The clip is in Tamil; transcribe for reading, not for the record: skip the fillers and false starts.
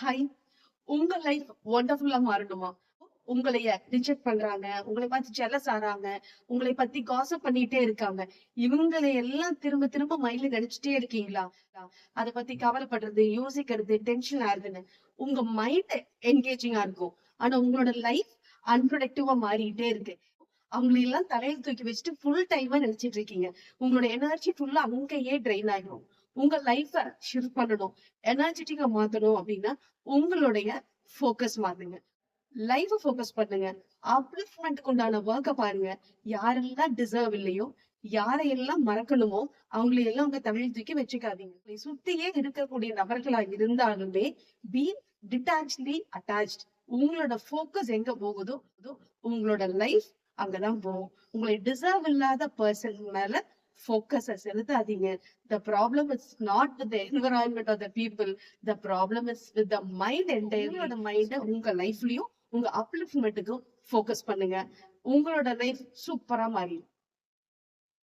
ஹாய். உங்க லைஃப் வண்டர்ஃபுல்லா மாறணுமா? உங்களைய ரிஜெக்ட் பண்றாங்க, உங்களை பார்த்து ஜெலஸ் ஆறாங்க, உங்களை பத்தி காசிப் பண்ணிட்டே இருக்காங்க. இவங்களை எல்லாம் திரும்ப திரும்ப மைண்ட்ல நினைச்சுட்டே இருக்கீங்களா? அத பத்தி கவலைப்படுறது, யோசிக்கிறது, டென்ஷன் ஆகுதுன்னு. உங்க மைண்ட் என்கேஜிங்கா இருக்கும். ஆனா உங்களோட லைஃப் அன்ப்ரொடக்டிவா மாறிட்டே இருக்கு. அவங்களை எல்லாம் தலையில தூக்கி வச்சுட்டு ஃபுல் டைமா நினைச்சிட்டு இருக்கீங்க. உங்களோட எனர்ஜி ஃபுல்லா அங்கேயே ட்ரெயின் ஆயிடும். உங்க லைஃப ஷிஃப்ட் பண்ணணும், எனர்ஜெட்டிக்கா மாத்தணும் அப்படின்னா உங்களுடைய ஃபோக்கஸ் மாத்துங்க. லைஃப ஃபோக்கஸ் பண்ணுங்க. அப்லிஃப்ட்மென்ட்க்கு உண்டான வொர்க்க பாருங்க. யாரெல்லாம் டிசர்வ் இல்லையோ, யாரையெல்லாம் மறக்கணுமோ, அவங்களை எல்லாம் உங்க தலையில தூக்கி வச்சுக்காதீங்க. உங்களை சுத்தியே இருக்கக்கூடிய நபர்களா இருந்தாலுமே, பி டிட்டாச்ட்லி அட்டாச்ட். உங்களோட ஃபோக்கஸ் எங்க போகுதோ, உங்களோட லைஃப் அங்கதான் போகும். உங்களை டிசர்வ் இல்லாத பர்சன் மேல focus செலுத்தாதீங்க. The problem is not with the environment or the people. The problem is with the mind entirely. உங்களோட மைண்ட உங்க லைஃப்லயும் உங்க அப்லிஃப்ட்மென்ட்க்கும் ஃபோக்கஸ் பண்ணுங்க. உங்களோட லைஃப் சூப்பரா மாறிடும்.